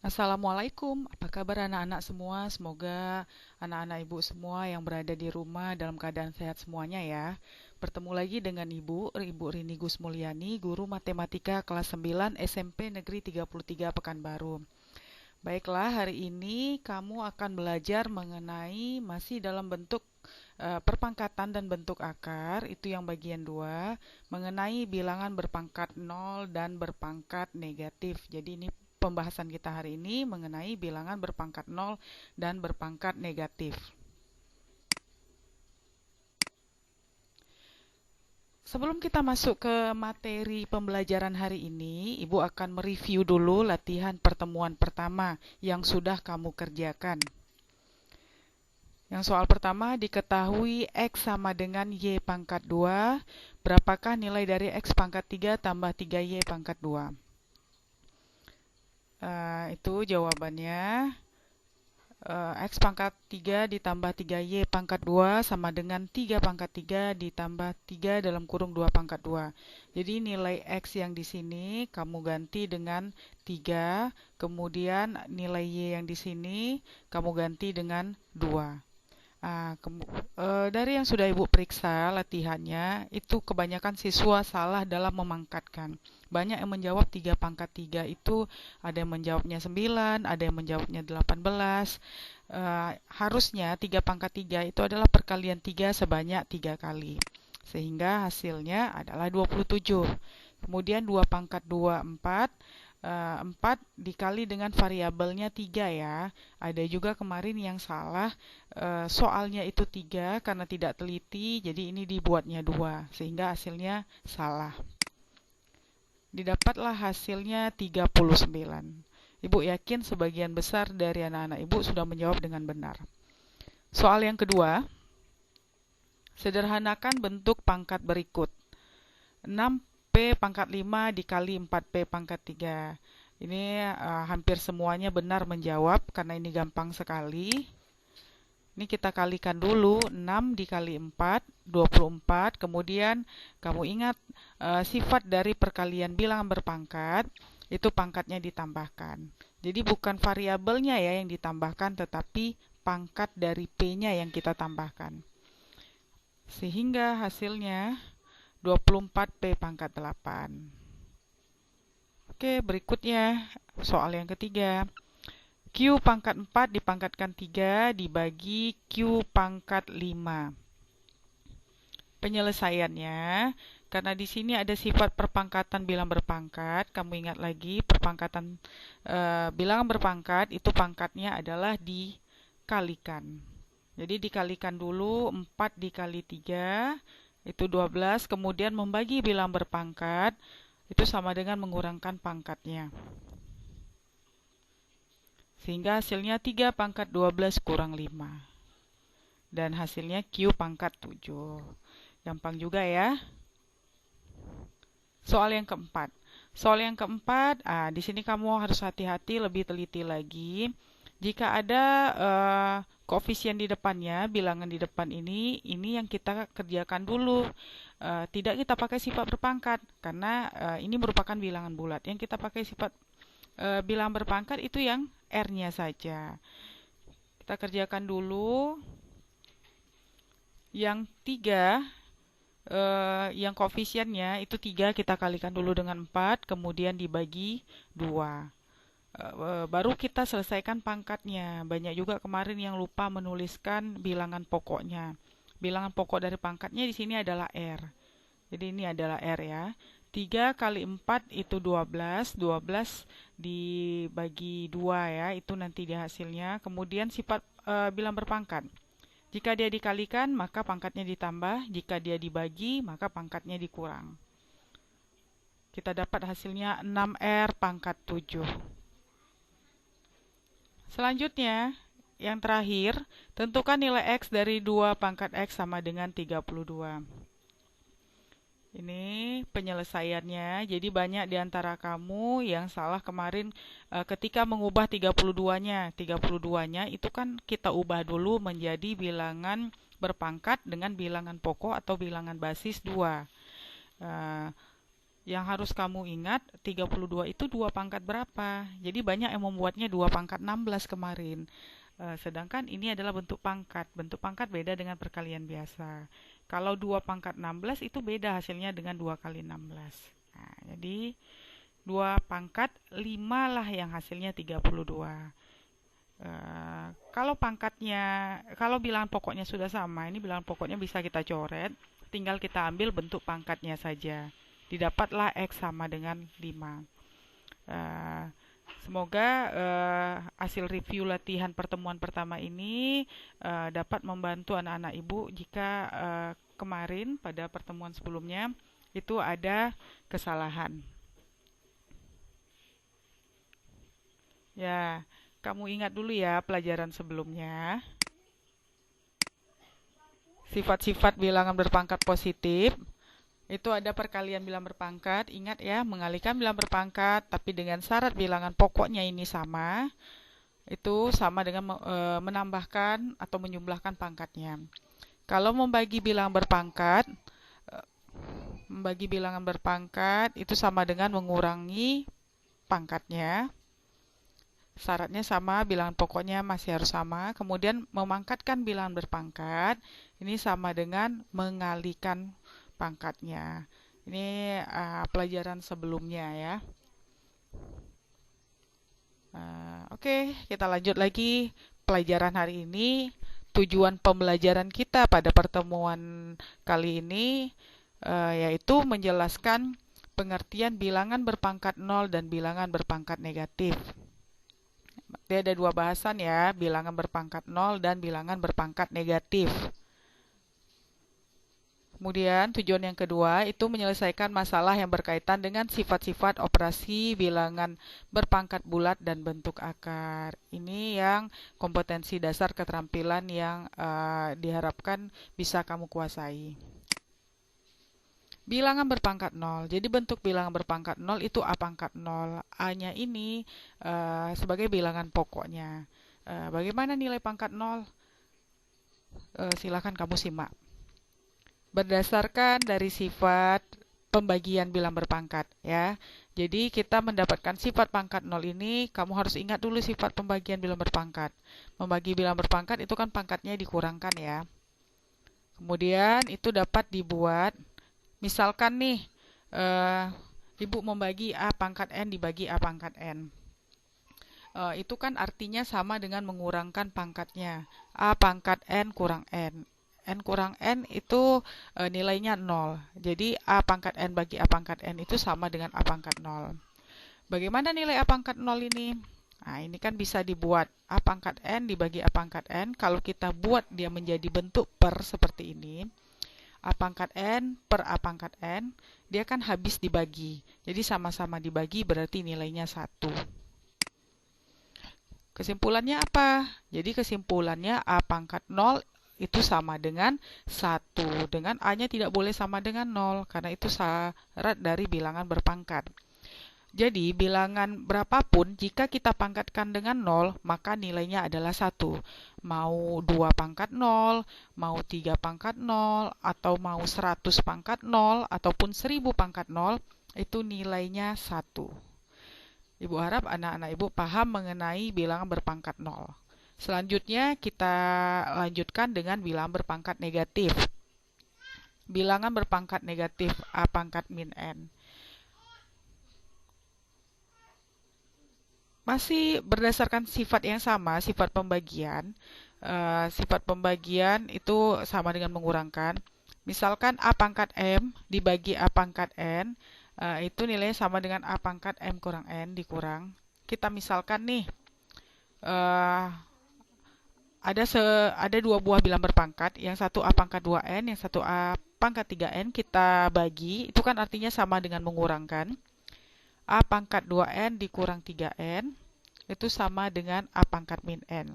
Assalamualaikum, apa kabar anak-anak semua? Semoga anak-anak ibu semua yang berada di rumah dalam keadaan sehat semuanya ya. Bertemu lagi dengan Ibu Rini Gusmulyani, guru matematika kelas 9 SMP Negeri 33 Pekanbaru. Baiklah, hari ini kamu akan belajar mengenai masih dalam bentuk perpangkatan dan bentuk akar, itu yang bagian 2, mengenai bilangan berpangkat 0 dan berpangkat negatif. Jadi ini pembahasan kita hari ini mengenai bilangan berpangkat 0 dan berpangkat negatif. Sebelum kita masuk ke materi pembelajaran hari ini, Ibu akan mereview dulu latihan pertemuan pertama yang sudah kamu kerjakan. Yang soal pertama, diketahui X sama dengan Y pangkat 2. Berapakah nilai dari X pangkat 3 tambah 3Y pangkat 2? Itu jawabannya. X pangkat 3 ditambah 3Y pangkat 2 sama dengan 3 pangkat 3 ditambah 3 dalam kurung 2 pangkat 2. Jadi nilai X yang di sini kamu ganti dengan 3, kemudian nilai Y yang di sini kamu ganti dengan 2. Dari yang sudah Ibu periksa latihannya, itu kebanyakan siswa salah dalam memangkatkan. Banyak yang menjawab 3 pangkat 3 itu, ada yang menjawabnya 9, ada yang menjawabnya 18. Harusnya 3 pangkat 3 itu adalah perkalian 3 sebanyak 3 kali. Sehingga hasilnya adalah 27. Kemudian 2 pangkat 2, 4. 4 dikali dengan variabelnya 3 ya. Ada juga kemarin yang salah, soalnya itu 3 karena tidak teliti, jadi ini dibuatnya 2 sehingga hasilnya salah. Didapatlah hasilnya 39. Ibu yakin sebagian besar dari anak-anak Ibu sudah menjawab dengan benar. Soal yang kedua, sederhanakan bentuk pangkat berikut. 6P pangkat 5 dikali 4P pangkat 3. Ini hampir semuanya benar menjawab karena ini gampang sekali. Ini kita kalikan dulu, 6 dikali 4, 24. Kemudian kamu ingat sifat dari perkalian bilangan berpangkat, itu pangkatnya ditambahkan. Jadi bukan variabelnya ya yang ditambahkan, tetapi pangkat dari P-nya yang kita tambahkan. Sehingga hasilnya 24P pangkat 8. Oke, berikutnya soal yang ketiga. Q pangkat 4 dipangkatkan 3 dibagi Q pangkat 5. Penyelesaiannya, karena di sini ada sifat perpangkatan bilangan berpangkat, kamu ingat lagi perpangkatan bilangan berpangkat itu pangkatnya adalah dikalikan. Jadi dikalikan dulu 4 dikali 3 itu 12, kemudian membagi bilangan berpangkat itu sama dengan mengurangkan pangkatnya. Sehingga hasilnya 3 pangkat 12 kurang 5. Dan hasilnya Q pangkat 7. Gampang juga ya. Soal yang keempat. Soal yang keempat, di sini kamu harus hati-hati, lebih teliti lagi. Jika ada koefisien di depannya, bilangan di depan ini yang kita kerjakan dulu. Tidak kita pakai sifat berpangkat, karena ini merupakan bilangan bulat. Yang kita pakai sifat bilangan berpangkat itu yang R-nya saja. Kita kerjakan dulu. Yang 3, yang koefisiennya itu 3 kita kalikan dulu dengan 4, kemudian dibagi 2. Baru kita selesaikan pangkatnya. Banyak juga kemarin yang lupa menuliskan bilangan pokoknya. Bilangan pokok dari pangkatnya di sini adalah R. Jadi ini adalah R ya. 3 kali 4 itu 12. 12 dibagi 2 ya. Itu nanti di hasilnya. Kemudian sifat bilangan berpangkat. Jika dia dikalikan, maka pangkatnya ditambah. Jika dia dibagi, maka pangkatnya dikurang. Kita dapat hasilnya 6R pangkat 7. Selanjutnya, yang terakhir, tentukan nilai X dari 2 pangkat X sama dengan 32. Ini penyelesaiannya. Jadi banyak di antara kamu yang salah kemarin ketika mengubah 32-nya. 32-nya itu kan kita ubah dulu menjadi bilangan berpangkat dengan bilangan pokok atau bilangan basis 2. Yang harus kamu ingat, 32 itu 2 pangkat berapa? Jadi banyak yang membuatnya 2 pangkat 16 kemarin. Sedangkan ini adalah bentuk pangkat. Bentuk pangkat beda dengan perkalian biasa. Kalau 2 pangkat 16 itu beda hasilnya dengan 2 kali 16. Nah, jadi 2 pangkat 5 lah yang hasilnya 32. Kalau bilangan pokoknya sudah sama, ini bilangan pokoknya bisa kita coret, tinggal kita ambil bentuk pangkatnya saja. Didapatlah X sama dengan 5. Semoga hasil review latihan pertemuan pertama ini dapat membantu anak-anak ibu jika kemarin pada pertemuan sebelumnya itu ada kesalahan. Ya, kamu ingat dulu ya pelajaran sebelumnya. Sifat-sifat bilangan berpangkat positif. Itu ada perkalian bilangan berpangkat. Ingat ya, mengalihkan bilangan berpangkat, tapi dengan syarat bilangan pokoknya ini sama. Itu sama dengan menambahkan atau menjumlahkan pangkatnya. Kalau membagi bilangan berpangkat itu sama dengan mengurangi pangkatnya. Syaratnya sama, bilangan pokoknya masih harus sama. Kemudian memangkatkan bilangan berpangkat, ini sama dengan mengalihkan pangkatnya. Ini pelajaran sebelumnya ya. Oke, kita lanjut lagi pelajaran hari ini. Tujuan pembelajaran kita pada pertemuan kali ini yaitu menjelaskan pengertian bilangan berpangkat 0 dan bilangan berpangkat negatif. Dia ada 2 bahasan ya, bilangan berpangkat 0 dan bilangan berpangkat negatif. Kemudian tujuan yang kedua itu menyelesaikan masalah yang berkaitan dengan sifat-sifat operasi bilangan berpangkat bulat dan bentuk akar. Ini yang kompetensi dasar keterampilan yang diharapkan bisa kamu kuasai. Bilangan berpangkat 0. Jadi bentuk bilangan berpangkat 0 itu A pangkat 0. A-nya ini sebagai bilangan pokoknya. Bagaimana nilai pangkat 0? Silakan kamu simak. Berdasarkan dari sifat pembagian bilangan berpangkat ya. Jadi kita mendapatkan sifat pangkat 0 ini, kamu harus ingat dulu sifat pembagian bilangan berpangkat. Membagi bilangan berpangkat itu kan pangkatnya dikurangkan ya. Kemudian itu dapat dibuat, misalkan nih, ibu membagi A pangkat N dibagi A pangkat N. Itu kan artinya sama dengan mengurangkan pangkatnya. A pangkat N kurang N. N kurang N itu nilainya 0. Jadi A pangkat N bagi A pangkat N itu sama dengan A pangkat 0. Bagaimana nilai A pangkat 0 ini? Nah, ini kan bisa dibuat A pangkat N dibagi A pangkat N. Kalau kita buat dia menjadi bentuk per seperti ini, A pangkat N per A pangkat N, dia kan habis dibagi. Jadi sama-sama dibagi berarti nilainya 1. Kesimpulannya apa? Jadi kesimpulannya A pangkat 0 itu sama dengan 1. Dengan A-nya tidak boleh sama dengan 0, karena itu syarat dari bilangan berpangkat. Jadi bilangan berapapun, jika kita pangkatkan dengan 0, maka nilainya adalah 1. Mau 2 pangkat 0, mau 3 pangkat 0, atau mau 100 pangkat 0, ataupun 1000 pangkat 0, itu nilainya 1. Ibu harap anak-anak ibu paham mengenai bilangan berpangkat 0. Selanjutnya kita lanjutkan dengan bilangan berpangkat negatif. Bilangan berpangkat negatif A pangkat min N. Masih berdasarkan sifat yang sama, sifat pembagian. Sifat pembagian itu sama dengan mengurangkan. Misalkan A pangkat M dibagi A pangkat N, itu nilainya sama dengan A pangkat M kurang N dikurang. Kita misalkan nih, ada 2 buah bilangan berpangkat, yang satu A pangkat 2N, yang satu A pangkat 3N, kita bagi, itu kan artinya sama dengan mengurangkan. A pangkat 2N dikurang 3N, itu sama dengan A pangkat min N.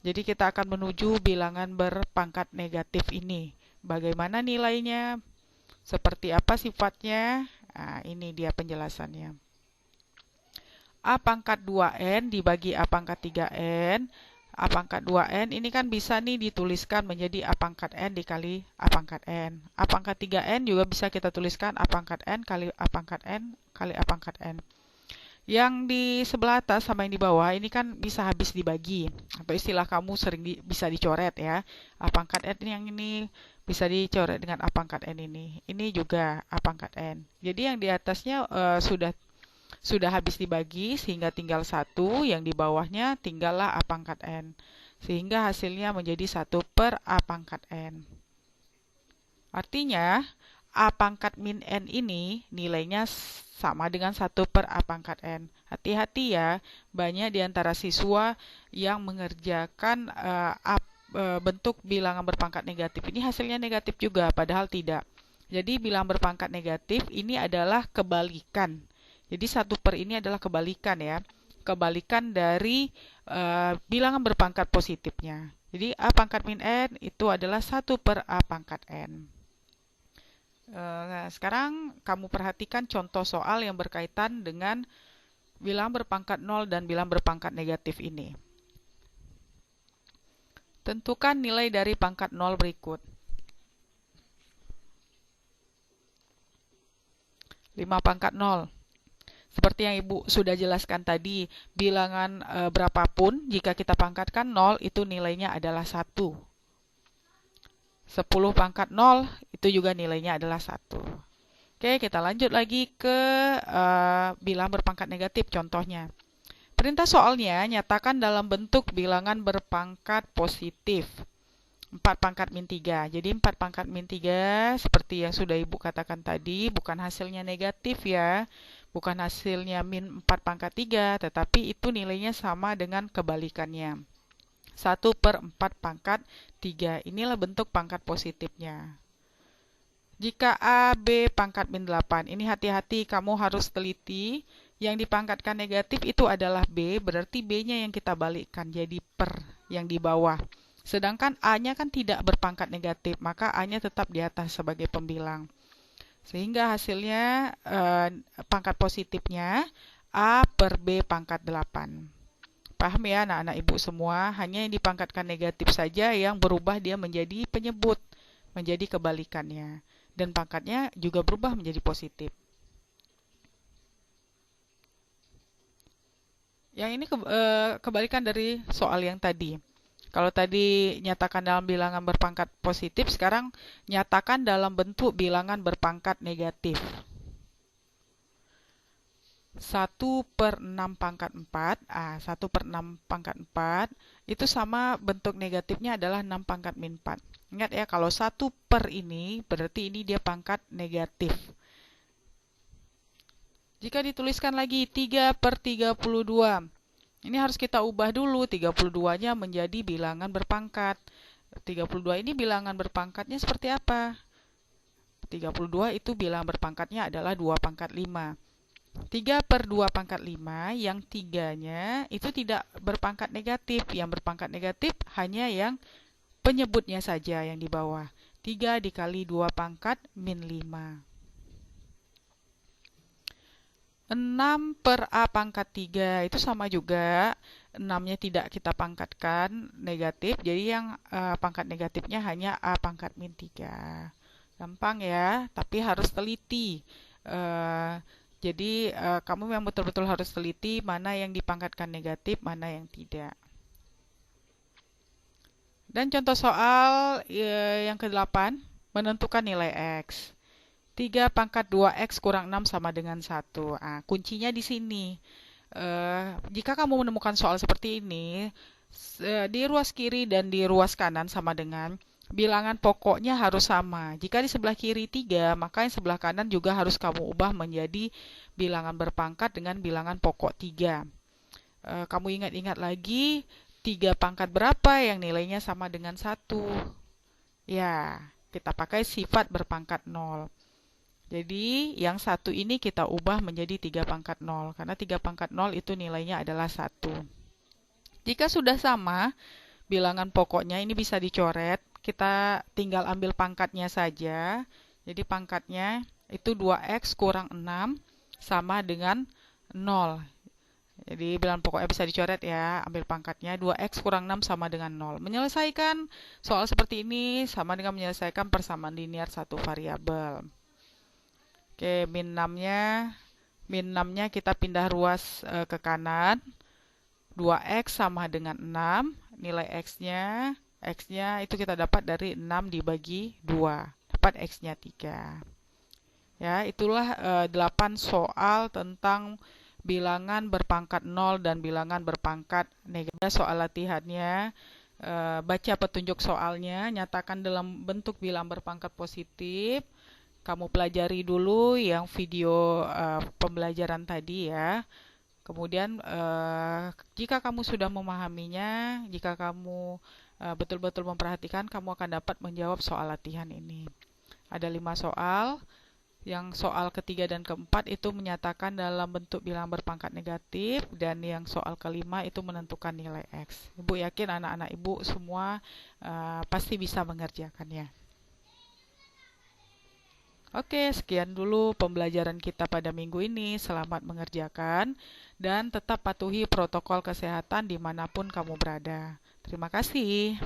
Jadi kita akan menuju bilangan berpangkat negatif ini. Bagaimana nilainya? Seperti apa sifatnya? Nah, ini dia penjelasannya. A pangkat 2N dibagi A pangkat 3N, A pangkat 2N ini kan bisa nih dituliskan menjadi A pangkat N dikali A pangkat N. A pangkat 3N juga bisa kita tuliskan A pangkat N kali A pangkat N kali A pangkat N. Yang di sebelah atas sama yang di bawah ini kan bisa habis dibagi. Atau istilah kamu sering bisa dicoret ya. A pangkat N yang ini bisa dicoret dengan A pangkat N ini. Ini juga A pangkat N. Jadi yang di atasnya sudah habis dibagi sehingga tinggal 1, yang di bawahnya tinggallah A pangkat N. Sehingga hasilnya menjadi 1 per A pangkat N. Artinya, A pangkat min N ini nilainya sama dengan 1 per A pangkat N. Hati-hati ya, banyak di antara siswa yang mengerjakan bentuk bilangan berpangkat negatif. Ini hasilnya negatif juga, padahal tidak. Jadi bilangan berpangkat negatif ini adalah kebalikan. Jadi 1 per ini adalah kebalikan ya. Kebalikan dari bilangan berpangkat positifnya. Jadi A pangkat min N itu adalah 1 per A pangkat N. Nah, sekarang kamu perhatikan contoh soal yang berkaitan dengan bilangan berpangkat 0 dan bilangan berpangkat negatif ini. Tentukan nilai dari pangkat 0 berikut. 5 pangkat 0. Seperti yang Ibu sudah jelaskan tadi, bilangan berapapun jika kita pangkatkan 0 itu nilainya adalah 1. 10 pangkat 0 itu juga nilainya adalah 1. Oke, kita lanjut lagi ke bilangan berpangkat negatif contohnya. Perintah soalnya nyatakan dalam bentuk bilangan berpangkat positif. 4 pangkat min 3. Jadi 4 pangkat min 3 seperti yang sudah Ibu katakan tadi, bukan hasilnya negatif ya. Bukan hasilnya min 4 pangkat 3, tetapi itu nilainya sama dengan kebalikannya. 1 per 4 pangkat 3. Inilah bentuk pangkat positifnya. Jika A, B pangkat min 8, ini hati-hati, kamu harus teliti. Yang dipangkatkan negatif itu adalah B, berarti B-nya yang kita balikkan jadi per yang di bawah. Sedangkan A-nya kan tidak berpangkat negatif, maka A-nya tetap di atas sebagai pembilang. Sehingga hasilnya pangkat positifnya A per B pangkat 8. Paham ya anak-anak Ibu semua? Hanya yang dipangkatkan negatif saja yang berubah dia menjadi penyebut, menjadi kebalikannya. Dan pangkatnya juga berubah menjadi positif. Yang ini kebalikan dari soal yang tadi. Kalau tadi nyatakan dalam bilangan berpangkat positif, sekarang nyatakan dalam bentuk bilangan berpangkat negatif. 1 per 6 pangkat 4, 1 per 6 pangkat 4, itu sama bentuk negatifnya adalah 6 pangkat min 4. Ingat ya, kalau 1 per ini, berarti ini dia pangkat negatif. Jika dituliskan lagi 3 per 32, ini harus kita ubah dulu, 32-nya menjadi bilangan berpangkat. 32 ini bilangan berpangkatnya seperti apa? 32 itu bilangan berpangkatnya adalah 2 pangkat 5. 3 per 2 pangkat 5, yang 3-nya itu tidak berpangkat negatif. Yang berpangkat negatif hanya yang penyebutnya saja yang di bawah. 3 dikali 2 pangkat min 5. 6 per A pangkat 3 itu sama juga. 6-nya tidak kita pangkatkan negatif. Jadi yang pangkat negatifnya hanya A pangkat min 3. Gampang ya, tapi harus teliti. Jadi kamu memang betul-betul harus teliti mana yang dipangkatkan negatif, mana yang tidak. Dan contoh soal yang ke-8, menentukan nilai X. 3 pangkat 2X kurang 6 sama dengan 1. Kuncinya di sini. Jika kamu menemukan soal seperti ini, di ruas kiri dan di ruas kanan sama dengan bilangan pokoknya harus sama. Jika di sebelah kiri 3, maka yang sebelah kanan juga harus kamu ubah menjadi bilangan berpangkat dengan bilangan pokok 3. Kamu ingat-ingat lagi, 3 pangkat berapa yang nilainya sama dengan 1? Ya, kita pakai sifat berpangkat 0. Jadi, yang 1 ini kita ubah menjadi 3 pangkat 0. Karena 3 pangkat 0 itu nilainya adalah 1. Jika sudah sama, bilangan pokoknya ini bisa dicoret. Kita tinggal ambil pangkatnya saja. Jadi pangkatnya itu 2X kurang 6 sama dengan 0. Jadi bilangan pokoknya bisa dicoret ya, ambil pangkatnya. 2x kurang 6 sama dengan 0. Menyelesaikan soal seperti ini sama dengan menyelesaikan persamaan linear satu variabel. Oke, min 6-nya kita pindah ruas ke kanan. 2x sama dengan 6. Nilai x-nya itu kita dapat dari 6 dibagi 2. Dapat x-nya 3. Ya, itulah 8 soal tentang bilangan berpangkat 0 dan bilangan berpangkat negatif. Soal latihannya, baca petunjuk soalnya, nyatakan dalam bentuk bilangan berpangkat positif. Kamu pelajari dulu yang video pembelajaran tadi ya. Kemudian jika kamu sudah memahaminya, jika kamu betul-betul memperhatikan, kamu akan dapat menjawab soal latihan ini. Ada 5 soal. Yang soal ketiga dan keempat itu menyatakan dalam bentuk bilangan berpangkat negatif, dan yang soal kelima itu menentukan nilai X. Ibu yakin anak-anak ibu semua pasti bisa mengerjakannya. Oke, sekian dulu pembelajaran kita pada minggu ini. Selamat mengerjakan dan tetap patuhi protokol kesehatan dimanapun kamu berada. Terima kasih.